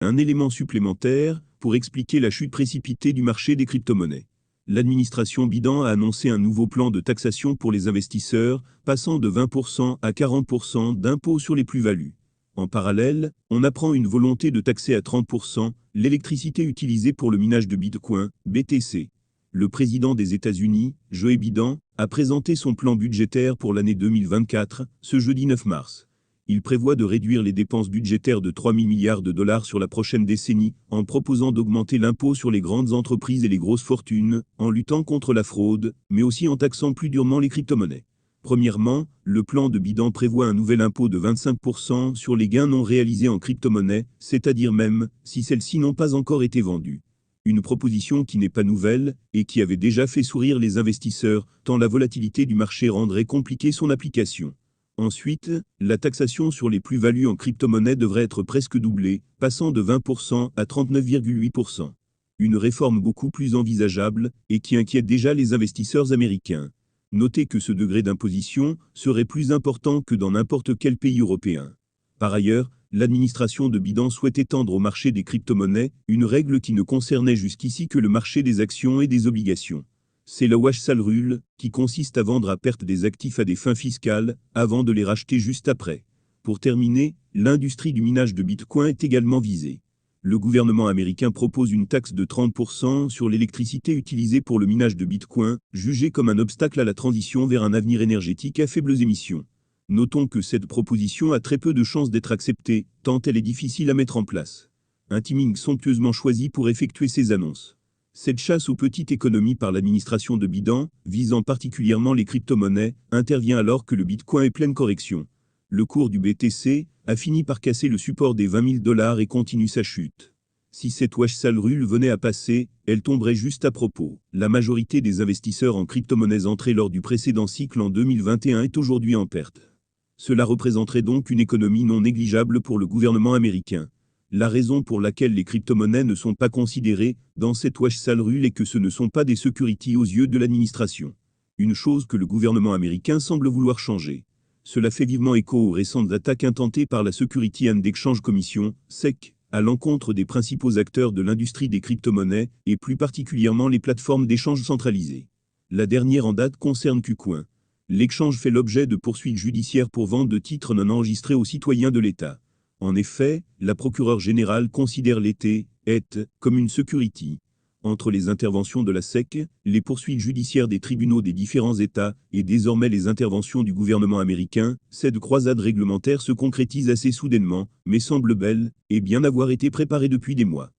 Un élément supplémentaire pour expliquer la chute précipitée du marché des crypto-monnaies. L'administration Biden a annoncé un nouveau plan de taxation pour les investisseurs, passant de 20% à 40% d'impôt sur les plus-values. En parallèle, on apprend une volonté de taxer à 30% l'électricité utilisée pour le minage de Bitcoin, BTC. Le président des États-Unis, Joe Biden, a présenté son plan budgétaire pour l'année 2024, ce jeudi 9 mars. Il prévoit de réduire les dépenses budgétaires de 3 000 milliards de dollars sur la prochaine décennie, en proposant d'augmenter l'impôt sur les grandes entreprises et les grosses fortunes, en luttant contre la fraude, mais aussi en taxant plus durement les crypto-monnaies. Premièrement, le plan de Biden prévoit un nouvel impôt de 25% sur les gains non réalisés en crypto-monnaies, c'est-à-dire même si celles-ci n'ont pas encore été vendues. Une proposition qui n'est pas nouvelle et qui avait déjà fait sourire les investisseurs, tant la volatilité du marché rendrait compliquée son application. Ensuite, la taxation sur les plus-values en crypto-monnaie devrait être presque doublée, passant de 20% à 39,8%. Une réforme beaucoup plus envisageable et qui inquiète déjà les investisseurs américains. Notez que ce degré d'imposition serait plus important que dans n'importe quel pays européen. Par ailleurs, l'administration de Biden souhaite étendre au marché des crypto-monnaies une règle qui ne concernait jusqu'ici que le marché des actions et des obligations. C'est la wash sale rule, qui consiste à vendre à perte des actifs à des fins fiscales, avant de les racheter juste après. Pour terminer, l'industrie du minage de Bitcoin est également visée. Le gouvernement américain propose une taxe de 30% sur l'électricité utilisée pour le minage de Bitcoin, jugée comme un obstacle à la transition vers un avenir énergétique à faibles émissions. Notons que cette proposition a très peu de chances d'être acceptée, tant elle est difficile à mettre en place. Un timing somptueusement choisi pour effectuer ces annonces. Cette chasse aux petites économies par l'administration de Biden, visant particulièrement les crypto-monnaies, intervient alors que le Bitcoin est pleine correction. Le cours du BTC a fini par casser le support des 20 000 dollars et continue sa chute. Si cette wash sale rule venait à passer, elle tomberait juste à propos. La majorité des investisseurs en crypto-monnaies entrés lors du précédent cycle en 2021 est aujourd'hui en perte. Cela représenterait donc une économie non négligeable pour le gouvernement américain. La raison pour laquelle les crypto-monnaies ne sont pas considérées dans cette wash sale rule est que ce ne sont pas des securities aux yeux de l'administration. Une chose que le gouvernement américain semble vouloir changer. Cela fait vivement écho aux récentes attaques intentées par la Security and Exchange Commission, SEC, à l'encontre des principaux acteurs de l'industrie des crypto-monnaies, et plus particulièrement les plateformes d'échange centralisées. La dernière en date concerne KuCoin. L'exchange fait l'objet de poursuites judiciaires pour vente de titres non enregistrés aux citoyens de l'État. En effet, la procureure générale considère l'ETH comme une security. Entre les interventions de la SEC, les poursuites judiciaires des tribunaux des différents États et désormais les interventions du gouvernement américain, cette croisade réglementaire se concrétise assez soudainement, mais semble belle et bien avoir été préparée depuis des mois.